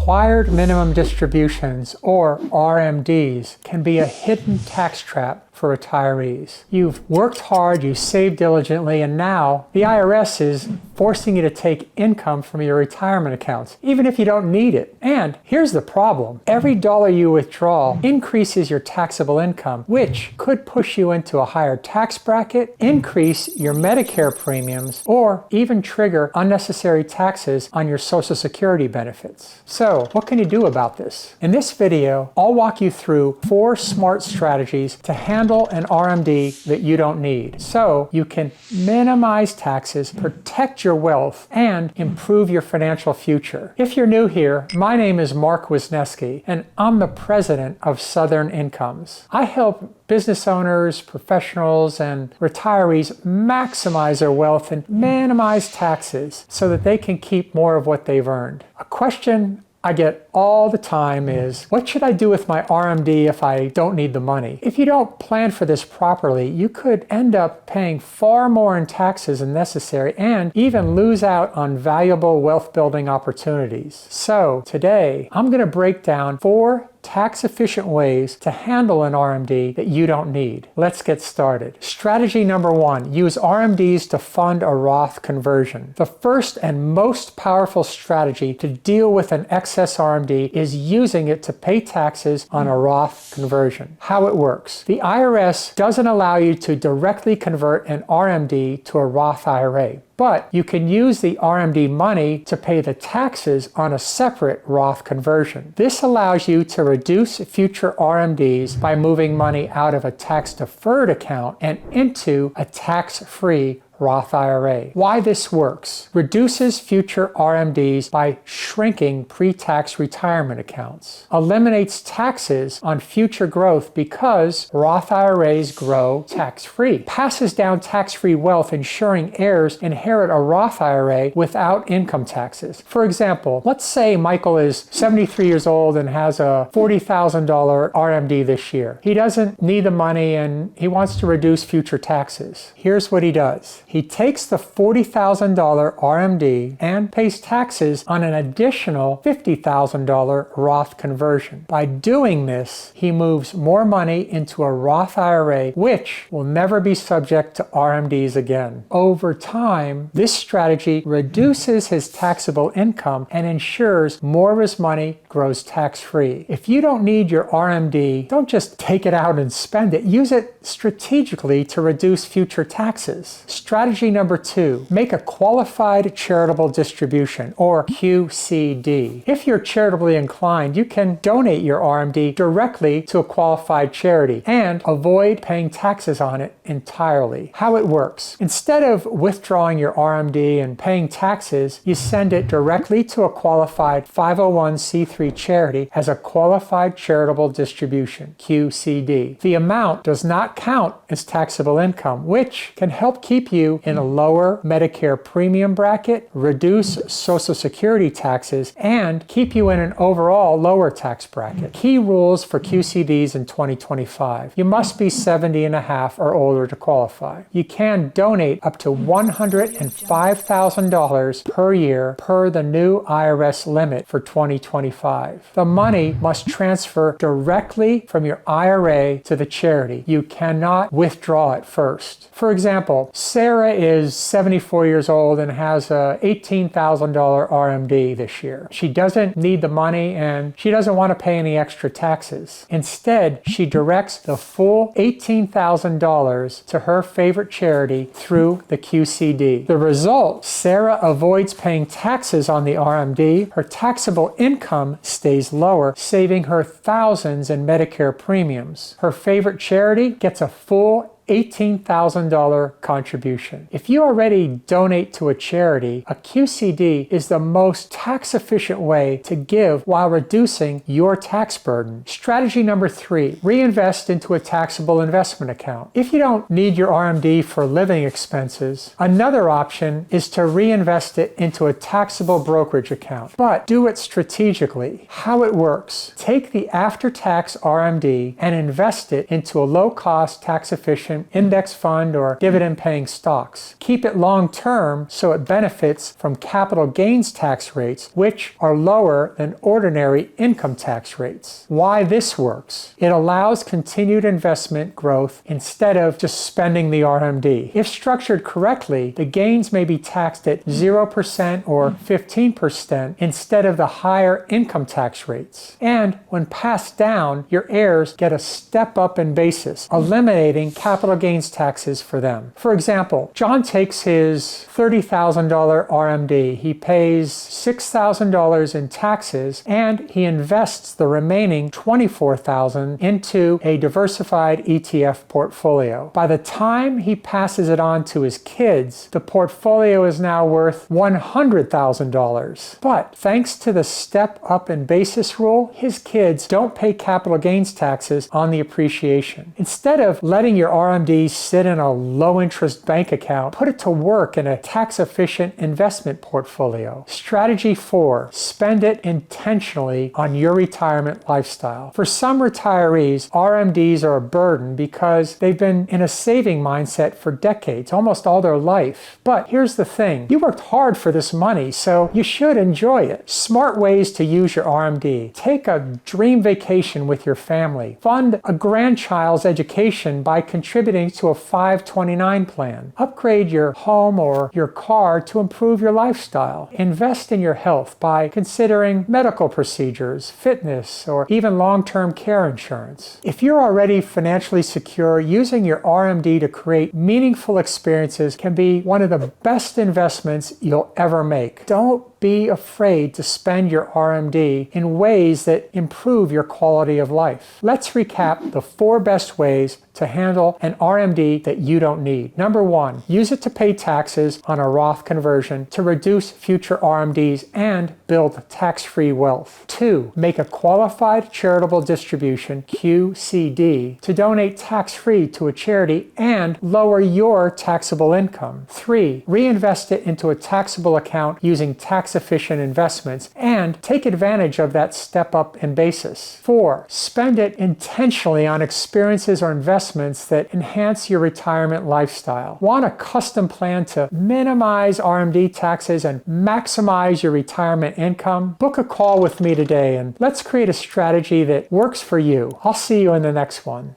Required minimum distributions, or RMDs, can be a hidden tax trap for retirees. You've worked hard, you saved diligently, and now the IRS is forcing you to take income from your retirement accounts, even if you don't need it. And here's the problem. Every dollar you withdraw increases your taxable income, which could push you into a higher tax bracket, increase your Medicare premiums, or even trigger unnecessary taxes on your Social Security benefits. So, what can you do about this? In this video, I'll walk you through 4 smart strategies to handle an RMD that you don't need, so you can minimize taxes, protect your wealth, and improve your financial future. If you're new here, my name is Mark Wisniewski, and I'm the president of Southern Incomes. I help business owners, professionals, and retirees maximize their wealth and minimize taxes so that they can keep more of what they've earned. A question I get all the time is, what should I do with my RMD if I don't need the money? If you don't plan for this properly, you could end up paying far more in taxes than necessary and even lose out on valuable wealth building opportunities. So today, I'm going to break down 4 tax-efficient ways to handle an RMD that you don't need. Let's get started. Strategy number 1, use RMDs to fund a Roth conversion. The first and most powerful strategy to deal with an excess RMD is using it to pay taxes on a Roth conversion. How it works. The IRS doesn't allow you to directly convert an RMD to a Roth IRA. But you can use the RMD money to pay the taxes on a separate Roth conversion. This allows you to reduce future RMDs by moving money out of a tax-deferred account and into a tax-free Roth IRA. Why this works. Reduces future RMDs by shrinking pre-tax retirement accounts. Eliminates taxes on future growth because Roth IRAs grow tax-free. Passes down tax-free wealth, ensuring heirs inherit a Roth IRA without income taxes. For example, let's say Michael is 73 years old and has a $40,000 RMD this year. He doesn't need the money and he wants to reduce future taxes. Here's what he does. He takes the $40,000 RMD and pays taxes on an additional $50,000 Roth conversion. By doing this, he moves more money into a Roth IRA, which will never be subject to RMDs again. Over time, this strategy reduces his taxable income and ensures more of his money grows tax-free. If you don't need your RMD, don't just take it out and spend it. Use it strategically to reduce future taxes. Strategy number 2, make a qualified charitable distribution, or QCD. If you're charitably inclined, you can donate your RMD directly to a qualified charity and avoid paying taxes on it entirely. How it works. Instead of withdrawing your RMD and paying taxes, you send it directly to a qualified 501c3 charity as a qualified charitable distribution, QCD. The amount does not count as taxable income, which can help keep you in a lower Medicare premium bracket, reduce Social Security taxes, and keep you in an overall lower tax bracket. Key rules for QCDs in 2025. You must be 70 and a half or older to qualify. You can donate up to $105,000 per year per the new IRS limit for 2025. The money must transfer directly from your IRA to the charity. You cannot withdraw it first. For example, Sarah is 74 years old and has a $18,000 RMD this year. She doesn't need the money and she doesn't want to pay any extra taxes. Instead, she directs the full $18,000 to her favorite charity through the QCD. The result, Sarah avoids paying taxes on the RMD. Her taxable income stays lower, saving her thousands in Medicare premiums. Her favorite charity gets a full $18,000 contribution. If you already donate to a charity, a QCD is the most tax-efficient way to give while reducing your tax burden. Strategy number 3, reinvest into a taxable investment account. If you don't need your RMD for living expenses, another option is to reinvest it into a taxable brokerage account, but do it strategically. How it works: take the after-tax RMD and invest it into a low-cost, tax-efficient in index fund or dividend-paying stocks. Keep it long-term so it benefits from capital gains tax rates, which are lower than ordinary income tax rates. Why this works? It allows continued investment growth instead of just spending the RMD. If structured correctly, the gains may be taxed at 0% or 15% instead of the higher income tax rates. And when passed down, your heirs get a step up in basis, eliminating capital gains taxes for them. For example, John takes his $30,000 RMD. He pays $6,000 in taxes, and he invests the remaining $24,000 into a diversified ETF portfolio. By the time he passes it on to his kids, the portfolio is now worth $100,000. But thanks to the step up in basis rule, his kids don't pay capital gains taxes on the appreciation. Instead of letting your RMDs sit in a low interest bank account, put it to work in a tax efficient investment portfolio. Strategy 4, spend it intentionally on your retirement lifestyle. For some retirees, RMDs are a burden because they've been in a saving mindset for decades, almost all their life. But here's the thing, you worked hard for this money, so you should enjoy it. Smart ways to use your RMD. Take a dream vacation with your family. Fund a grandchild's education by contributing to a 529 plan. Upgrade your home or your car to improve your lifestyle. Invest in your health by considering medical procedures, fitness, or even long-term care insurance. If you're already financially secure, using your RMD to create meaningful experiences can be one of the best investments you'll ever make. Don't be afraid to spend your RMD in ways that improve your quality of life. Let's recap the 4 best ways to handle an RMD that you don't need. Number 1, use it to pay taxes on a Roth conversion to reduce future RMDs and build tax-free wealth. 2, make a qualified charitable distribution, QCD, to donate tax-free to a charity and lower your taxable income. 3, reinvest it into a taxable account using tax-efficient investments and take advantage of that step up in basis. 4, spend it intentionally on experiences or investments that enhance your retirement lifestyle. Want a custom plan to minimize RMD taxes and maximize your retirement income? Book a call with me today and let's create a strategy that works for you. I'll see you in the next one.